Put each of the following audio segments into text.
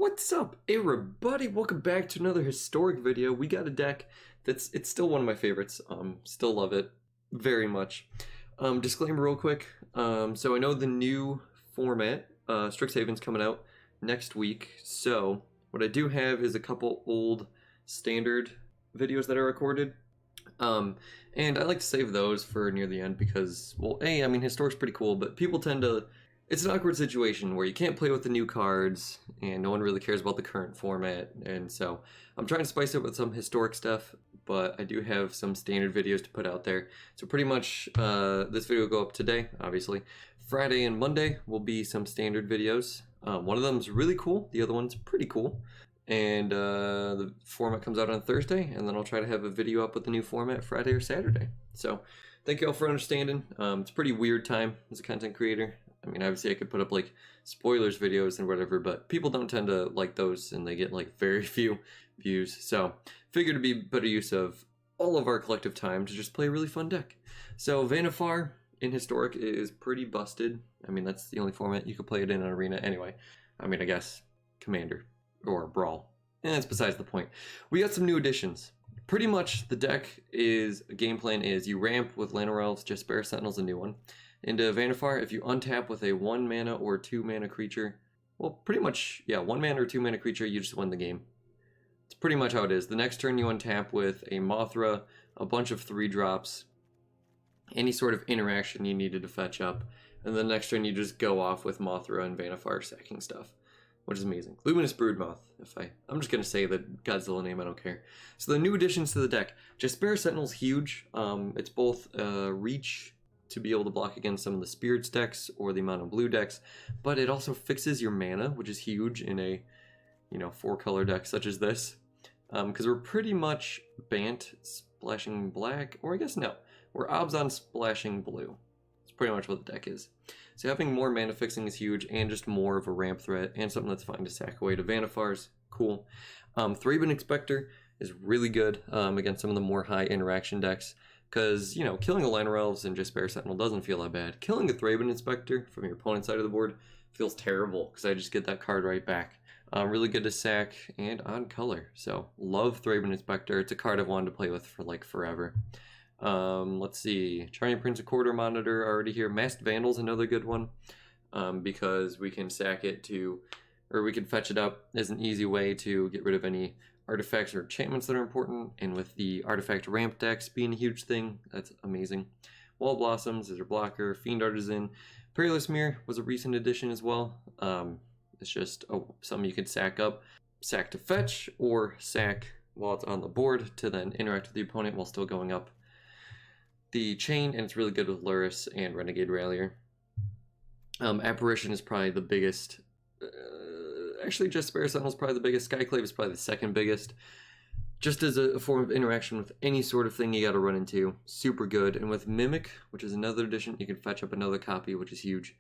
What's up, everybody? Welcome back to another historic video. We got a deck it's still one of my favorites. Still love it very much. Disclaimer real quick. So I know the new format, Strixhaven's coming out next week. So what I do have is a couple old standard videos that I recorded. And I like to save those for near the end because, well, I mean, historic's pretty cool, but people tend to... It's an awkward situation where you can't play with the new cards and no one really cares about the current format, and so I'm trying to spice it with some historic stuff, but I do have some standard videos to put out there. So pretty much this video will go up today, obviously. Friday and Monday will be some standard videos. One of them is really cool, the other one's pretty cool, and the format comes out on Thursday, and then I'll try to have a video up with the new format Friday or Saturday. So thank you all for understanding. It's a pretty weird time as a content creator. I mean, obviously I could put up like spoilers videos and whatever, but people don't tend to like those and they get like very few views. So figured it'd be better use of all of our collective time to just play a really fun deck. So Vannifar in Historic is pretty busted. I mean, that's the only format you could play it in an arena anyway. I mean, I guess Commander or Brawl. And that's besides the point. We got some new additions. Pretty much the deck is, game plan is you ramp with Llanowar Elves, Jaspera Sentinel's a new one. Into Vannifar, if you untap with a 1 mana or 2 mana creature, well, pretty much, yeah, 1 mana or 2 mana creature, you just win the game. It's pretty much how it is. The next turn you untap with a Mothra, a bunch of 3-drops, any sort of interaction you needed to fetch up, and the next turn you just go off with Mothra and Vannifar sacking stuff, which is amazing. Luminous Broodmoth, I'm just going to say the Godzilla name, I don't care. So the new additions to the deck. Jaspera Sentinel's huge. It's both reach to be able to block against some of the spirits decks or the mono blue decks, but it also fixes your mana, which is huge in a 4-color deck such as this, because we're pretty much Bant splashing black, or I guess no, we're Abzan splashing blue. It's pretty much what the deck is. So having more mana fixing is huge, and just more of a ramp threat and something that's fine to sack away to Vannifar's cool. Thraben Inspector is really good against some of the more high interaction decks. Because, killing a Llanowar Elves and Jaspera Sentinel doesn't feel that bad. Killing a Thraben Inspector from your opponent's side of the board feels terrible, because I just get that card right back. Really good to sack, and on color. So, love Thraben Inspector. It's a card I've wanted to play with for, like, forever. Let's see. Charming Prince of Quarter Monitor already here. Masked Vandal's another good one, because we can sack it to... or we can fetch it up as an easy way to get rid of any artifacts or enchantments that are important, and with the artifact ramp decks being a huge thing, that's amazing. Wall Blossoms is your blocker. Fiend Artisan. Perilous Mirror was a recent addition as well. It's just something you can sack up, sack to fetch, or sack while it's on the board to then interact with the opponent while still going up the chain, and it's really good with Luris and Renegade Rallier. Apparition is probably the biggest. Actually, Jaspera Sentinel's probably the biggest. Skyclave is probably the second biggest. Just as a form of interaction with any sort of thing you gotta run into. Super good. And with Mimic, which is another addition, you can fetch up another copy, which is huge.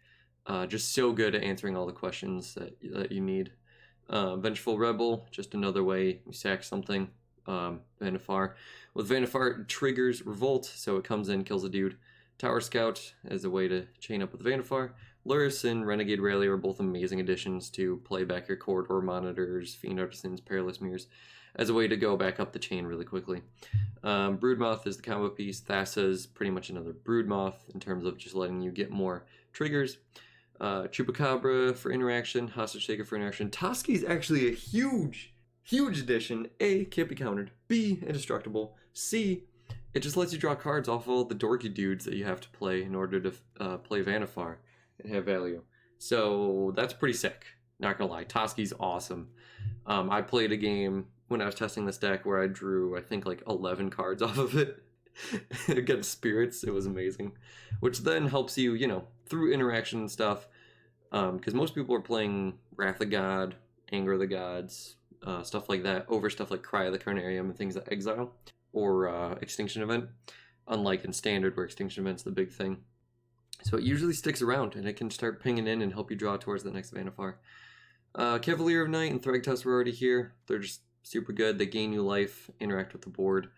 Just so good at answering all the questions that you need. Vengeful Rebel, just another way you sack something. Vannifar. With Vannifar, it triggers Revolt, so it comes in, kills a dude. Tower Scout as a way to chain up with Vannifar. Luris and Renegade Rally are both amazing additions to play back your Corridor Monitors, Fiend Artisans, Perilous Mirrors, as a way to go back up the chain really quickly. Broodmoth is the combo piece. Thassa is pretty much another Broodmoth in terms of just letting you get more triggers. Chupacabra for interaction, Hostage Taker for interaction. Toski is actually a huge addition. A, can't be countered. B, indestructible. C, it just lets you draw cards off all the dorky dudes that you have to play in order to play Vannifar and have value. So that's pretty sick, not gonna lie. Toski's awesome. I played a game when I was testing this deck where I drew, I think, like 11 cards off of it against spirits. It was amazing, which then helps you, through interaction and stuff, because most people are playing Wrath of God, Anger of the Gods, stuff like that, over stuff like Cry of the Carnarium and things like Exile or Extinction Event, unlike in Standard where Extinction Event's the big thing. So it usually sticks around, and it can start pinging in and help you draw towards the next Vannifar. Cavalier of Night and Thragtusk were already here. They're just super good. They gain you life, interact with the board,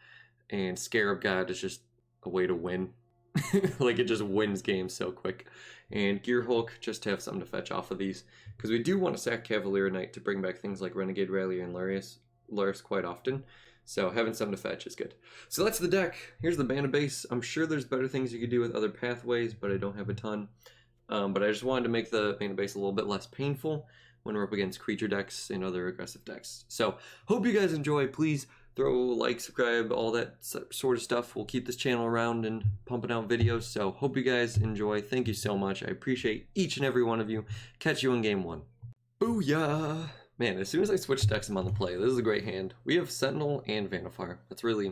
and Scarab God is just a way to win. Like, it just wins games so quick. And Gear Hulk, just to have something to fetch off of these. Because we do want to sack Cavalier Knight to bring back things like Renegade Rallier and Larius quite often. So having something to fetch is good. So that's the deck. Here's the Bandit base. I'm sure there's better things you could do with other pathways, but I don't have a ton. But I just wanted to make the Bandit base a little bit less painful when we're up against creature decks and other aggressive decks. So hope you guys enjoy. Please throw a like, subscribe, all that sort of stuff. We'll keep this channel around and pumping out videos. So hope you guys enjoy. Thank you so much. I appreciate each and every one of you. Catch you in game 1. Booyah! Man, as soon as I switch decks, I'm on the play. This is a great hand. We have Sentinel and Vannifar. It's really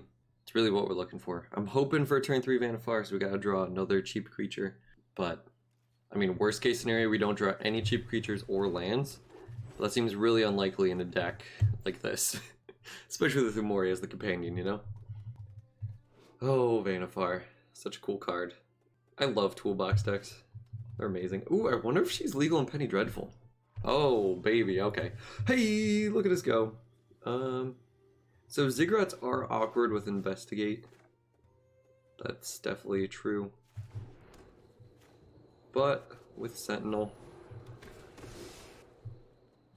what we're looking for. I'm hoping for a turn 3 Vannifar, so we gotta draw another cheap creature. But, I mean, worst case scenario, we don't draw any cheap creatures or lands. But that seems really unlikely in a deck like this. Especially with Umori as the companion, you know? Oh, Vannifar. Such a cool card. I love toolbox decks. They're amazing. Ooh, I wonder if she's legal in Penny Dreadful. Oh, baby, okay. Hey, look at us go. So Ziggurats are awkward with Investigate. That's definitely true. But with Sentinel,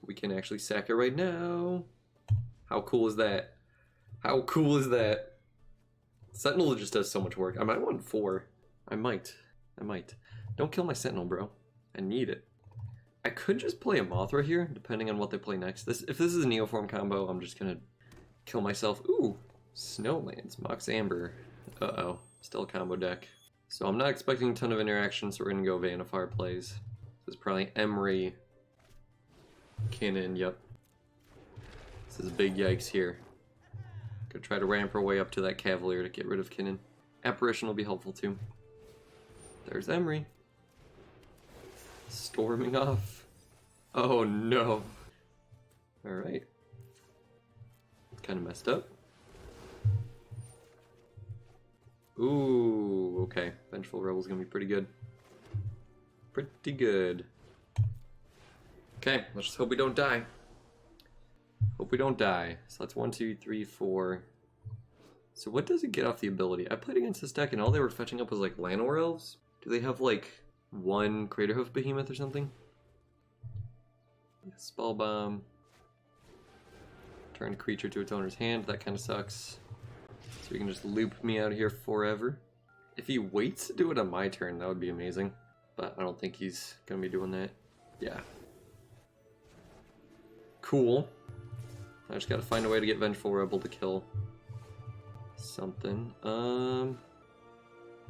we can actually sack it right now. How cool is that? How cool is that? Sentinel just does so much work. I might want 4. I might. Don't kill my Sentinel, bro. I need it. I could just play a Mothra here, depending on what they play next. If this is a Neoform combo, I'm just gonna kill myself. Ooh, Snowlands, Mox Amber. Uh-oh, still a combo deck. So I'm not expecting a ton of interaction, so we're gonna go Vannifar plays. This is probably Emry, Kinnan, yep. This is big yikes here. Gonna try to ramp our way up to that Cavalier to get rid of Kinnan. Apparition will be helpful too. There's Emry. Storming off. Oh no. Alright. Kind of messed up. Ooh, okay. Vengeful Rebel's gonna be pretty good. Pretty good. Okay, let's just hope we don't die. Hope we don't die. So that's 1, 2, 3, 4. So what does it get off the ability? I played against this deck and all they were fetching up was like Llanowar Elves. Do they have like 1 Craterhoof Behemoth or something? Spell Bomb. Turn a creature to its owner's hand. That kind of sucks. So he can just loop me out of here forever. If he waits to do it on my turn, that would be amazing. But I don't think he's going to be doing that. Yeah. Cool. I just got to find a way to get Vengeful Rebel to kill something.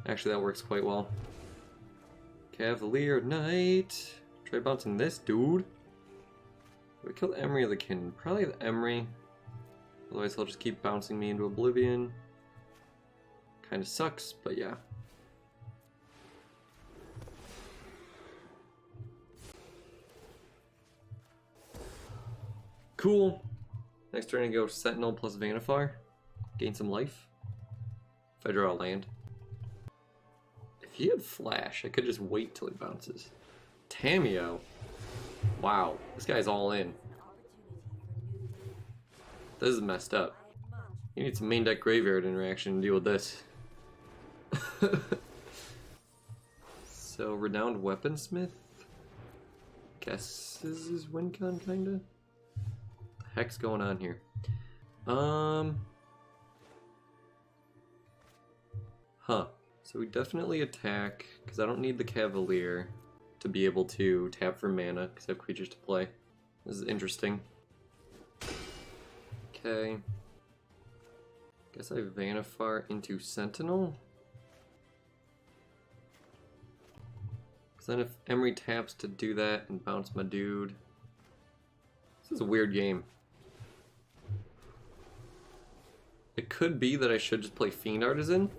Actually, that works quite well. Cavalier Knight. Try bouncing this dude. Do I kill the Emry or the Kinnan? Probably the Emry. Otherwise he'll just keep bouncing me into oblivion. Kinda sucks, but yeah. Cool. Next turn I go Sentinel plus Vannifar. Gain some life. If I draw a land. If he had Flash, I could just wait till he bounces. Tameo. Wow, this guy's all in. This is messed up. You need some main deck graveyard interaction to deal with this. So, Renowned Weaponsmith? Guess this is Wincon, kinda? What the heck's going on here? Huh. So we definitely attack, because I don't need the Cavalier to be able to tap for mana, because I have creatures to play. This is interesting. Okay. Guess I Vannifar into Sentinel? Because then if Emry taps to do that and bounce my dude... This is a weird game. It could be that I should just play Fiend Artisan,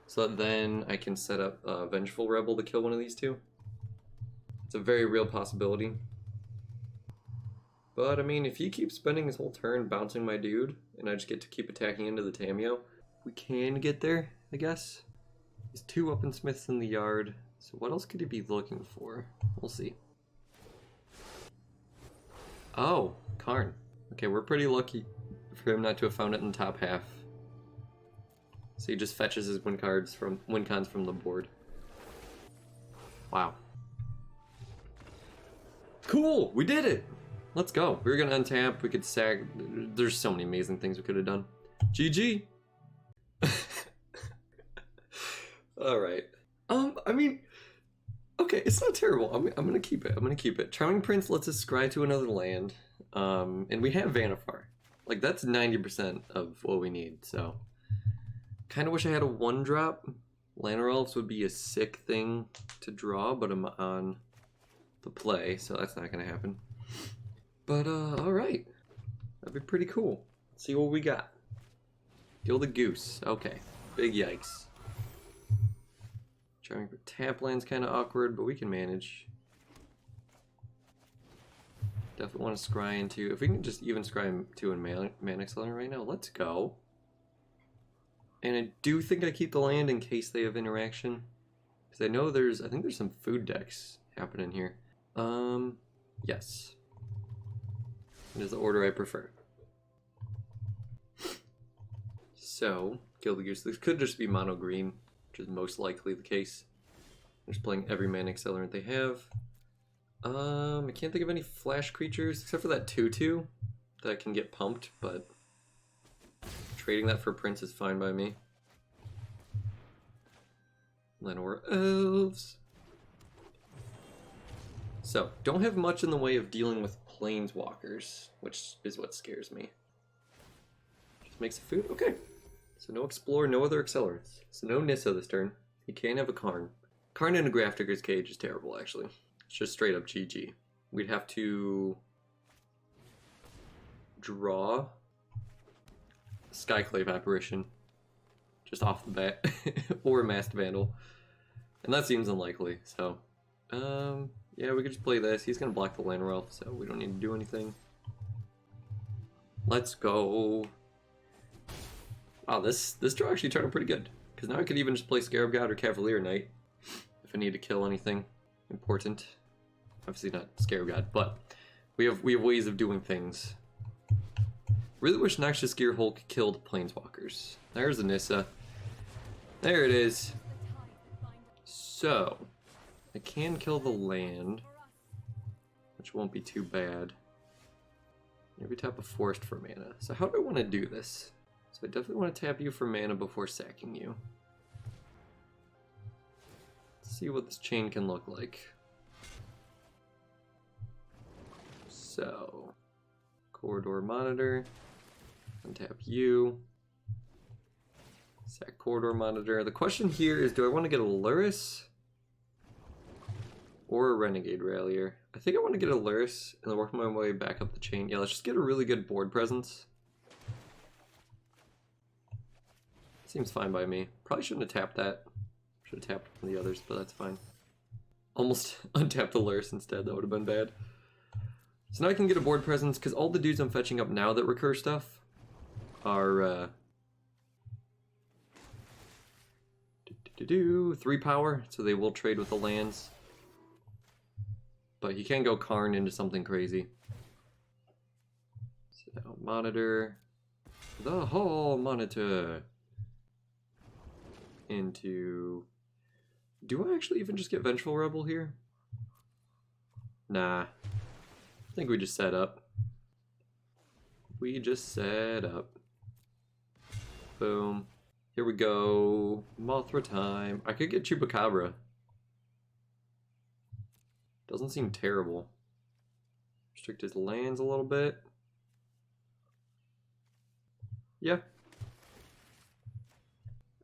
so that then I can set up Vengeful Rebel to kill one of these two. It's a very real possibility. But, I mean, if he keeps spending his whole turn bouncing my dude, and I just get to keep attacking into the Tameo, we can get there, I guess. He's 2 Weaponsmiths in the yard, so what else could he be looking for? We'll see. Oh, Karn. Okay, we're pretty lucky for him not to have found it in the top half. So he just fetches his win cons from the board. Wow. Cool! We did it! Let's go. We were gonna untap, we could sack. There's so many amazing things we could have done. GG! Alright. I mean, okay, it's not terrible. I'm gonna keep it. I'm gonna keep it. Charming Prince lets us scry to another land. And we have Vannifar. Like, that's 90% of what we need, so. Kind of wish I had a 1-drop. Llanowar Elves would be a sick thing to draw, but I'm on the play, so that's not gonna happen. But, alright. That'd be pretty cool. Let's see what we got. Kill the goose. Okay. Big yikes. Charming tap land's kind of awkward, but we can manage. Definitely want to scry into. If we can just even scry to in mana accelerant right now, let's go. And I do think I keep the land in case they have interaction, because I know I think there's some food decks happening here. Yes. It is the order I prefer. So, kill the goose. This could just be mono green, which is most likely the case. They're just playing every mana accelerant they have. I can't think of any flash creatures except for that 2/2 that can get pumped, but trading that for Prince is fine by me. Llanowar Elves. So, don't have much in the way of dealing with planeswalkers, which is what scares me. Just makes the food? Okay. So no explore, no other accelerants. So no Nissa this turn. He can't have a Karn. Karn in a Grafdigger's Cage is terrible, actually. It's just straight up GG. We'd have to draw Skyclave Apparition just off the bat, or Masked Vandal, and that seems unlikely. So, yeah, we could just play this. He's gonna block the Llanowar Elf, so we don't need to do anything. Let's go. Wow, this draw actually turned out pretty good, because now I could even just play Scarab God or Cavalier Knight if I need to kill anything important. Obviously not Scarab God, but we have ways of doing things. Really wish Noxious Gear Hulk killed planeswalkers. There's the Nissa. There it is. So, I can kill the land, which won't be too bad. Maybe tap a forest for mana. So how do I want to do this? So I definitely want to tap you for mana before sacking you. Let's see what this chain can look like. So, Corridor Monitor, untap you, sack Corridor Monitor. The question here is, do I want to get a Luris or a Renegade Rallier? I think I want to get a Luris and then work my way back up the chain. Yeah, let's just get a really good board presence. Seems fine by me. Probably shouldn't have tapped that. Should have tapped one of the others, but that's fine. Almost untapped the Luris instead, that would have been bad. So now I can get a board presence, because all the dudes I'm fetching up now that recur stuff are 3 power, so they will trade with the lands. But he can go Karn into something crazy. So monitor the whole monitor into. Do I actually even just get Vengeful Rebel here? Nah. I think we just set up. We just set up. Boom. Here we go. Mothra time. I could get Chupacabra. Doesn't seem terrible. Restrict his lands a little bit. Yeah.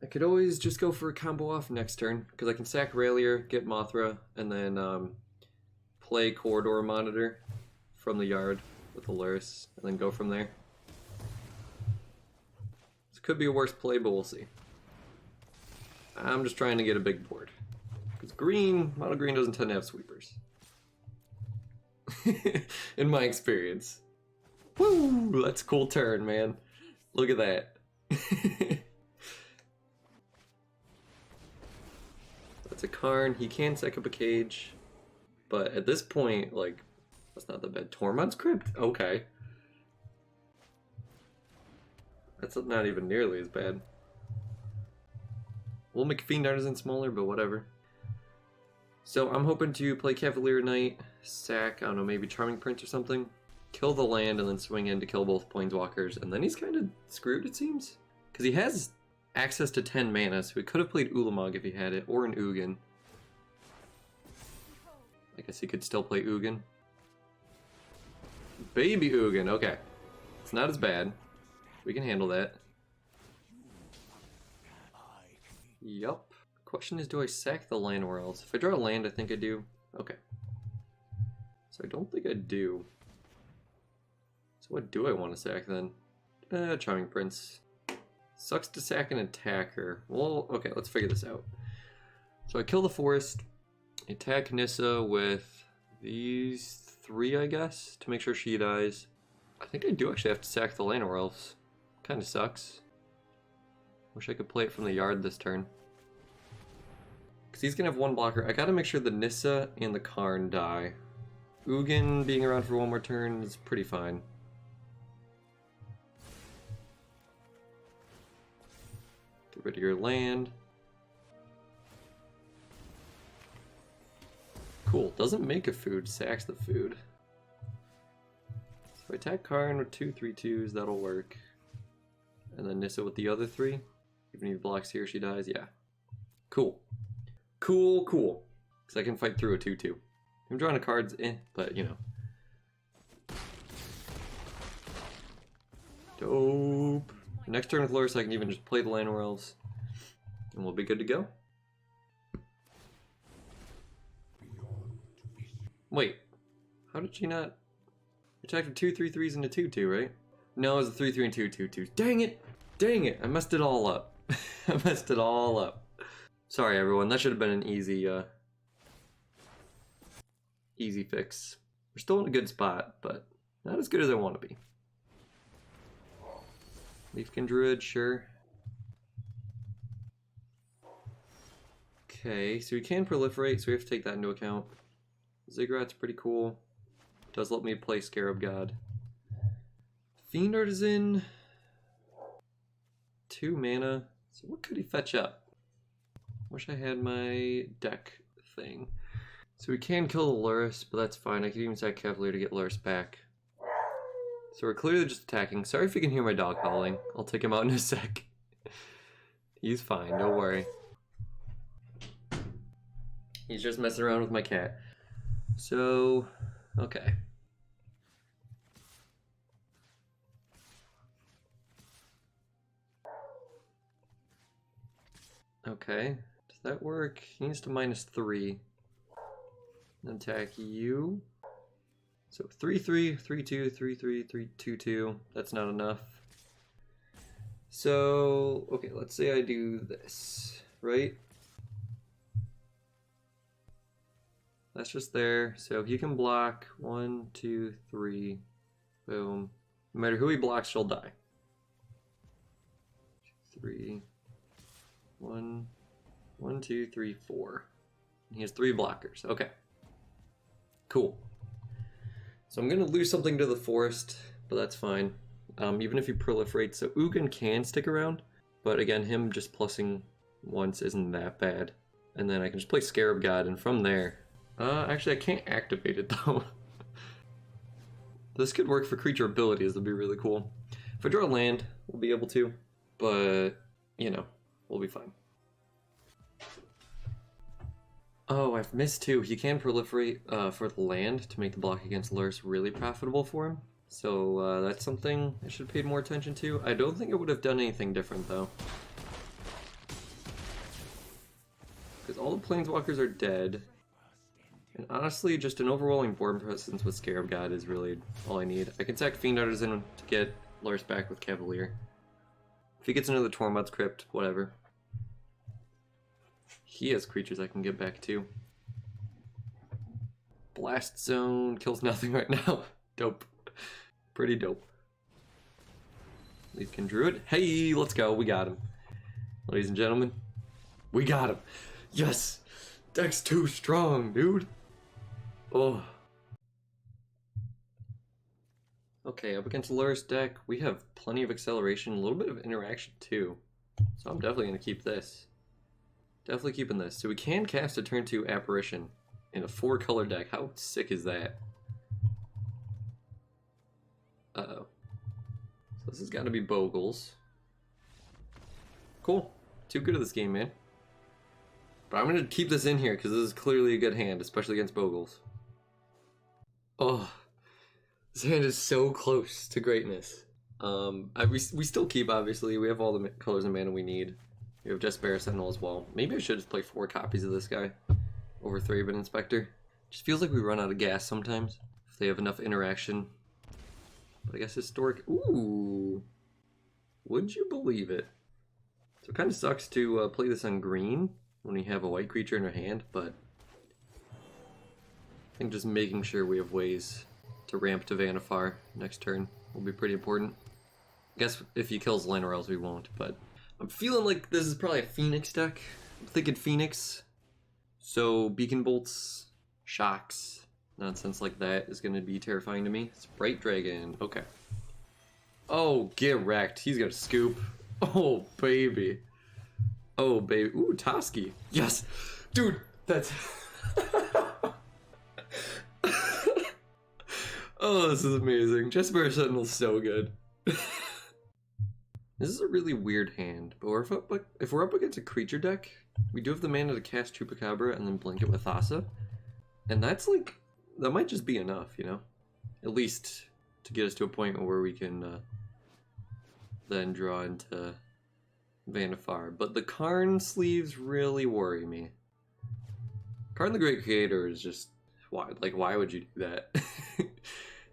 I could always just go for a combo off next turn, because I can sack Rallier, get Mothra, and then play Corridor Monitor from the yard with the Luris, and then go from there. This could be a worse play, but we'll see. I'm just trying to get a big board. Because mono green doesn't tend to have sweepers. In my experience. Woo! That's a cool turn, man. Look at that. That's a Karn. He can sack up a cage. But at this point, like, that's not that bad. Tormod's Crypt? Okay. That's not even nearly as bad. We'll make Fiend Artisan smaller, but whatever. So I'm hoping to play Cavalier Knight, sack, I don't know, maybe Charming Prince or something. Kill the land and then swing in to kill both Planeswalkers. And then he's kind of screwed, it seems. Because he has access to 10 mana, so he could have played Ulamog if he had it, or an Ugin. I guess he could still play Ugin. Baby Ugin, okay. It's not as bad. We can handle that. Yup. Question is, do I sack the land or else? If I draw a land, I think I do. Okay. So I don't think I do. So what do I want to sack then? Charming Prince. Sucks to sack an attacker. Well, okay, let's figure this out. So I kill the forest, attack Nissa with these 3, I guess, to make sure she dies. I think I do actually have to sack the land or else. Kinda sucks. Wish I could play it from the yard this turn. Because he's going to have 1 blocker. I got to make sure the Nissa and the Karn die. Ugin being around for 1 more turn is pretty fine. Get rid of your land. Cool. Doesn't make a food, sacks the food. So I attack Karn with 2 3/2s, that'll work. And then Nissa with the other 3. Even if he blocks here, she dies. Yeah. Cool. Cool, cool. Because I can fight through a 2/2. I'm drawing a cards, but you know. Dope. Next turn with Lurrus, I can even just play the land elves. And we'll be good to go. Wait. How did she not? Attacked with 2 3/3s and a 2/2, right? No, it was a 3/3 and 2 2/2s. Dang it! Dang it! I messed it all up. I messed it all up. Sorry, everyone. That should have been an easy, easy fix. We're still in a good spot, but not as good as I want to be. Leafkin Druid, sure. Okay, so we can proliferate, so we have to take that into account. Ziggurat's pretty cool. Does let me play Scarab God. Fiend Artisan. 2 mana. So what could he fetch up? Wish I had my deck thing. So we can kill the Lurrus, but that's fine. I could even sack Cavalier to get Lurrus back. So we're clearly just attacking. Sorry if you can hear my dog howling. I'll take him out in a sec. He's fine, don't worry. He's just messing around with my cat. So, okay. Okay, does that work? He needs to -3. Then attack you. So 3/3, 3/2, 3/3, 3/2/2. That's not enough. So, okay, let's say I do this, right? That's just there. So he can block 1, 2, 3. Boom. No matter who he blocks, she'll die. 3. 1, 2, 3, 4. He has 3 blockers. Okay. Cool. So I'm going to lose something to the forest, but that's fine. Even if he proliferates. So Ugin can stick around, but again, him just plussing once isn't that bad. And then I can just play Scarab God, and from there... actually, I can't activate it, though. This could work for creature abilities. That'd be really cool. If I draw a land, we'll be able to. But, you know, we'll be fine. Oh, I've missed 2. He can proliferate for the land to make the block against Lurrus really profitable for him. So that's something I should have paid more attention to. I don't think it would have done anything different, though. Because all the Planeswalkers are dead. And honestly, just an overwhelming board presence with Scarab God is really all I need. I can sack Fiend Artisan to get Lurrus back with Cavalier. If he gets another Tormod's Crypt, whatever. He has creatures I can get back to. Blast Zone kills nothing right now. Dope. Pretty dope. Leafkin Druid. Hey, let's go. We got him. Ladies and gentlemen, we got him. Yes! Deck's too strong, dude. Oh. Okay, up against Lurrus deck, we have plenty of acceleration, a little bit of interaction too. So I'm definitely going to keep this. Definitely keeping this. So we can cast a turn 2 apparition in a 4-color deck. How sick is that? Uh-oh. So this has got to be Bogles. Cool. Too good at this game, man. But I'm going to keep this in here because this is clearly a good hand, especially against Bogles. Oh, this hand is so close to greatness. We still keep, obviously. We have all the colors and mana we need. We have Jaspera Sentinel as well. Maybe I should just play 4 copies of this guy over Thraben Inspector. Just feels like we run out of gas sometimes if they have enough interaction. But I guess Historic... Ooh! Would you believe it? So it kind of sucks to play this on green when we have a white creature in our hand, but I think just making sure we have ways to ramp to Vannifar next turn will be pretty important. I guess if he kills land or else we won't, but I'm feeling like this is probably a Phoenix deck. I'm thinking Phoenix. So Beacon Bolts, Shocks, nonsense like that is going to be terrifying to me. Sprite Dragon, okay. Oh, get wrecked. He's going to scoop. Oh, baby. Oh, baby. Ooh, Toski. Yes. Dude, that's... Oh, this is amazing. Jaspera Sentinel's so good. This is a really weird hand, but if we're up against a creature deck, we do have the mana to cast Chupacabra and then blink it with Thassa. And that's like, that might just be enough, you know? At least to get us to a point where we can then draw into Vannifar. But the Karn sleeves really worry me. Karn the Great Creator is just, why would you do that?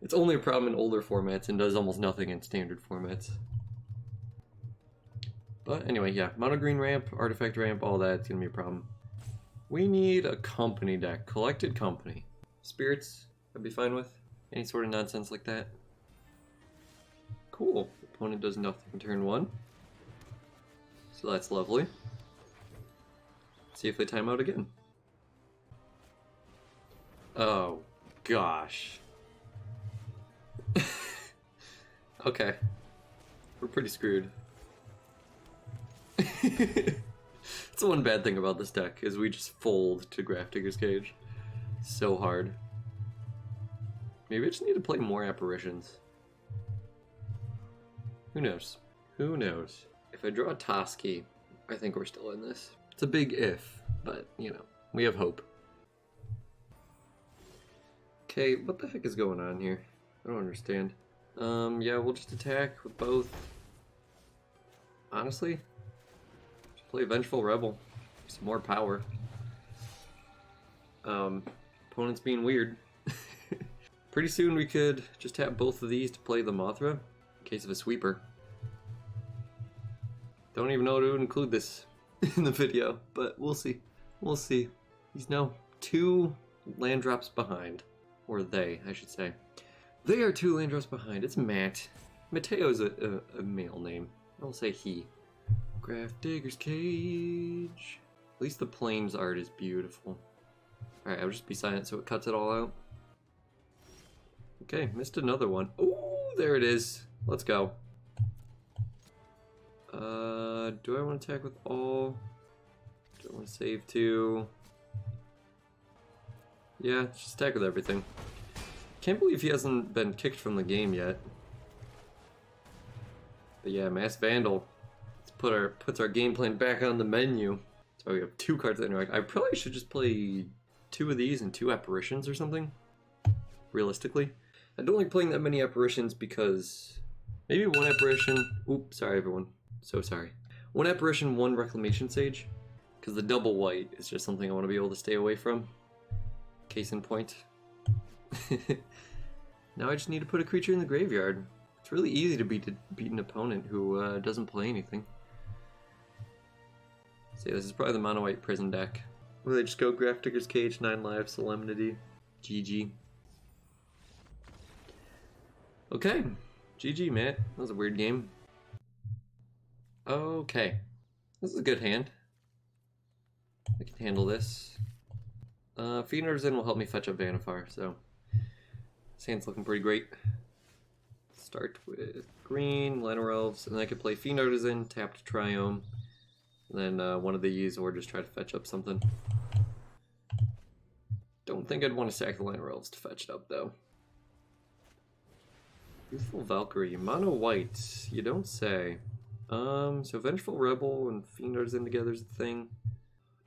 It's only a problem in older formats and does almost nothing in standard formats. But anyway, yeah, mono green ramp, artifact ramp, all that's gonna be a problem. We need a company deck, collected company. Spirits, I'd be fine with. Any sort of nonsense like that. Cool. Opponent does nothing turn 1. So that's lovely. See if they time out again. Oh, gosh. Okay. We're pretty screwed. That's the one bad thing about this deck, is we just fold to Grafdigger's Cage. So hard. Maybe I just need to play more apparitions. Who knows? Who knows? If I draw a Toski, I think we're still in this. It's a big if, but, you know, we have hope. Okay, what the heck is going on here? I don't understand. Yeah, we'll just attack with both. Honestly, just play Vengeful Rebel. Some more power. Opponent's being weird. Pretty soon we could just have both of these to play the Mothra in case of a sweeper. Don't even know how to include this in the video, but we'll see. We'll see. He's now 2 land drops behind. Or they, I should say. They are 2 land drops behind. It's Matt. Mateo's a male name. I'll say he. Grafdigger's Cage. At least the Plains art is beautiful. Alright, I'll just be silent so it cuts it all out. Okay, missed another one. Oh, there it is. Let's go. Do I want to attack with all? Do I want to save 2? Yeah, just attack with everything. Can't believe he hasn't been kicked from the game yet. But yeah, Mass Vandal. Puts our game plan back on the menu. So we have 2 cards that interact. I probably should just play 2 of these and 2 apparitions or something. Realistically. I don't like playing that many apparitions because maybe 1 apparition. Oops, sorry everyone. So sorry. 1 apparition, 1 reclamation sage. Because the double white is just something I want to be able to stay away from. Case in point. Now I just need to put a creature in the graveyard. It's really easy to beat an opponent who doesn't play anything. So yeah, this is probably the mono white prison deck. Where they just go Grafdigger's Cage, 9 lives, Solemnity, GG. Okay, GG, Matt. That was a weird game. Okay, this is a good hand. I can handle this. Fiend Artisan will help me fetch up Vannifar, so this hand's looking pretty great. Start with green, Llanowar Elves, and then I could play Fiend Artisan, tap to Triome, And then one of these, or just try to fetch up something. Don't think I'd want to sack the Land Rails to fetch it up, though. Youthful Valkyrie, mono white, you don't say. So Vengeful Rebel and Fiend Artisan together is the thing.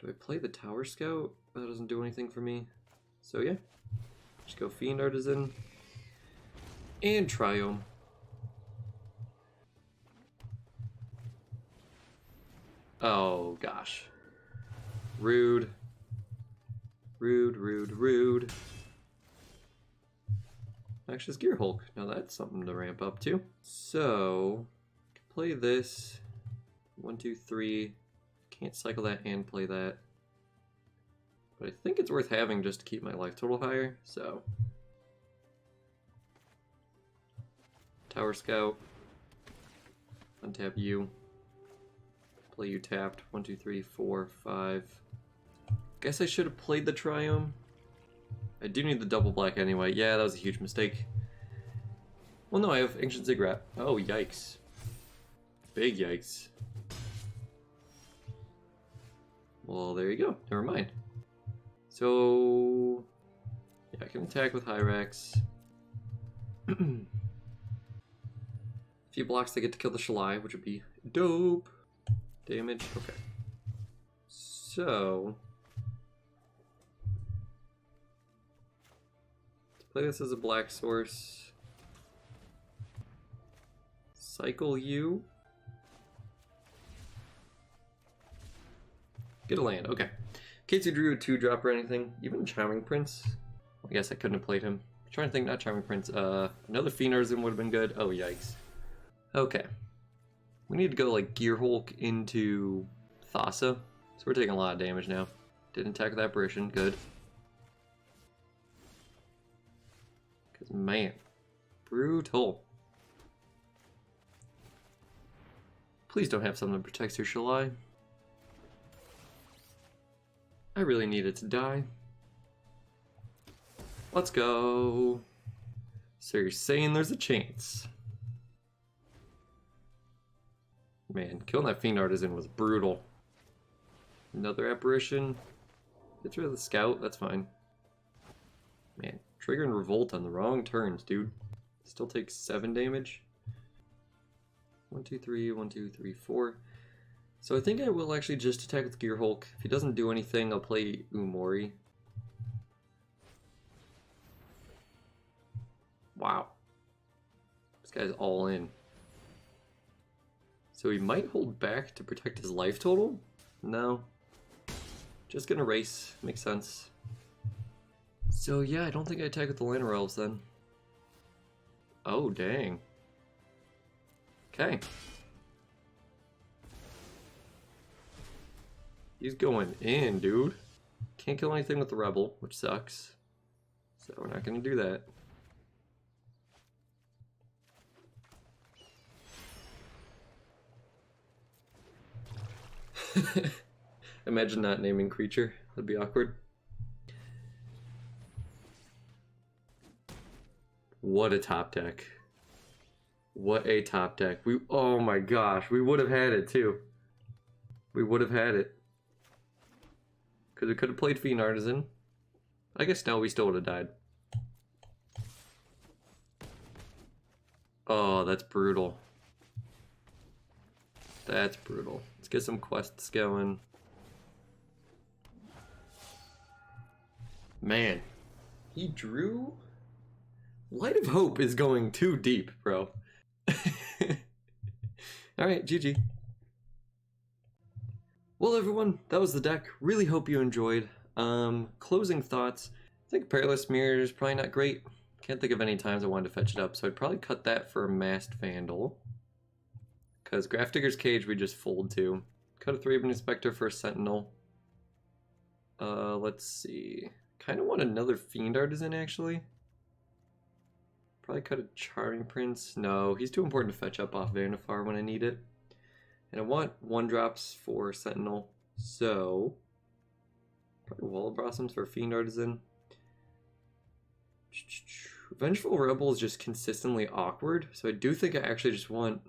Do I play the Tower Scout? That doesn't do anything for me. So yeah, just go Fiend Artisan and Triome. Oh gosh. Rude. Rude, rude, rude. Actually, it's Gear Hulk. Now that's something to ramp up to. So, play this. 1, 2, 3. Can't cycle that and play that. But I think it's worth having just to keep my life total higher, so. Tower Scout. Untap you. Play you tapped. 1, 2, 3, 4, 5. Guess I should have played the Triome. I do need the double black anyway. Yeah, that was a huge mistake. Well, no, I have Ancient Ziggurat. Oh, yikes. Big yikes. Well, there you go. Never mind. So, yeah, I can attack with Hyrax. A few blocks to get to kill the Shalai, which would be dope. Damage, okay. So, play this as a black source. Cycle you. Get a land, okay. In case you drew a 2-drop or anything, even Charming Prince. I guess I couldn't have played him. I'm trying to think, not Charming Prince. Another Fiend Artisan would have been good. Oh, yikes. Okay. We need to go like Gear Hulk into Thassa. So we're taking a lot of damage now. Didn't attack with Apparition, good. Because, man, brutal. Please don't have something that protects your Shalai. I really need it to die. Let's go. So you're saying there's a chance. Man, killing that Fiend Artisan was brutal. Another Apparition. Gets rid of the Scout, that's fine. Man, triggering Revolt on the wrong turns, dude. Still takes 7 damage. 1, 2, 3, 1, 2, 3, 4. So I think I will actually just attack with Gear Hulk. If he doesn't do anything, I'll play Umori. Wow. This guy's all in. So he might hold back to protect his life total? No. Just gonna race. Makes sense. So yeah, I don't think I attack with the Llanowar Elves then. Oh, dang. Okay. He's going in, dude. Can't kill anything with the Rebel, which sucks. So we're not gonna do that. Imagine not naming creature. That'd be awkward. What a top deck. What a top deck. Oh my gosh, we would have had it too. We would have had it. Because we could have played Fiend Artisan. I guess no, we still would have died. Oh, that's brutal. That's brutal. Let's get some quests going. Man, he drew... Light of Hope is going too deep, bro. Alright, GG. Well, everyone, that was the deck. Really hope you enjoyed. Closing thoughts. I think Perilous Mirror is probably not great. Can't think of any times I wanted to fetch it up, so I'd probably cut that for a Masked Vandal. Because Grafdigger's Cage we just fold to. Cut a thraben Inspector for a Sentinel. Let's see. Kind of want another Fiend Artisan, actually. Probably cut a Charming Prince. No, he's too important to fetch up off Vannifar when I need it. And I want 1-drops for Sentinel. So, probably Wall of Blossoms for Fiend Artisan. Vengeful Rebel is just consistently awkward. So I do think I actually just want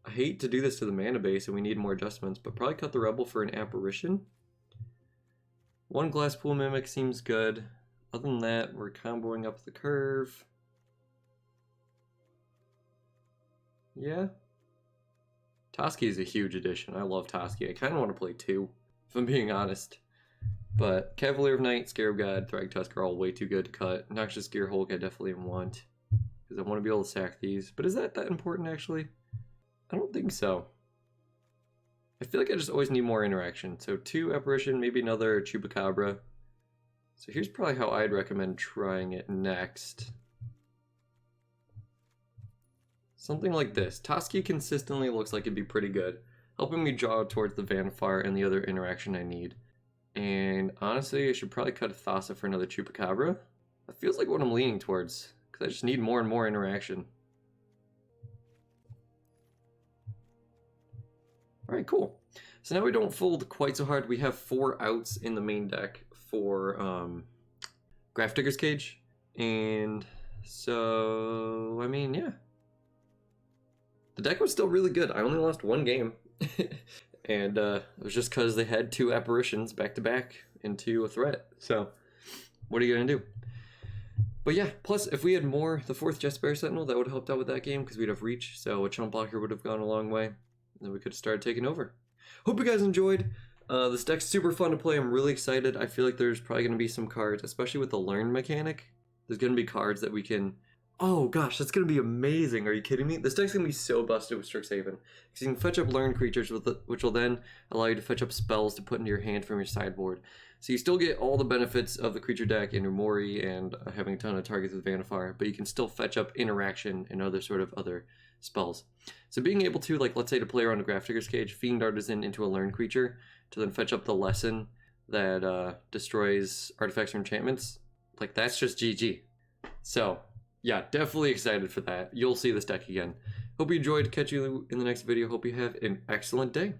I hate to do this to the mana base and we need more adjustments, but probably cut the Rebel for an apparition. One Glass Pool Mimic seems good. Other than that, we're comboing up the curve. Yeah. Toski is a huge addition. I love Toski. I kind of want to play 2, if I'm being honest. But Cavalier of Night, Scarab God, Thragtusk are all way too good to cut. Noxious Gear Hulk I definitely want, because I want to be able to sack these. But is that important, actually? I don't think so. I feel like I just always need more interaction. So 2 Apparition, maybe another Chupacabra. So here's probably how I'd recommend trying it next. Something like this. Toski consistently looks like it'd be pretty good, helping me draw towards the Vannifar and the other interaction I need. And honestly, I should probably cut a Thassa for another Chupacabra. That feels like what I'm leaning towards, because I just need more and more interaction. Alright, cool. So now we don't fold quite so hard. We have 4 outs in the main deck for Grafdigger's Cage. And so, I mean, yeah. The deck was still really good. I only lost 1 game. And it was just because they had 2 apparitions back to back into a threat. So, what are you going to do? But yeah, plus if we had more, the 4th Jaspera Sentinel, that would have helped out with that game because we'd have reach. So a chump blocker would have gone a long way. And then we could have started taking over. Hope you guys enjoyed. This deck's super fun to play. I'm really excited. I feel like there's probably going to be some cards, especially with the learn mechanic. There's going to be cards that we can... Oh gosh, that's going to be amazing. Are you kidding me? This deck's going to be so busted with Strixhaven. Because you can fetch up learned creatures, which will then allow you to fetch up spells to put into your hand from your sideboard. So you still get all the benefits of the creature deck and Emry and having a ton of targets with Vannifar, but you can still fetch up interaction and other spells. So being able to, like, let's say to play around a Grafdigger's Cage, Fiend Artisan into a learned creature to then fetch up the lesson that destroys artifacts or enchantments, like, that's just GG. So... yeah, definitely excited for that. You'll see this deck again. Hope you enjoyed. Catch you in the next video. Hope you have an excellent day.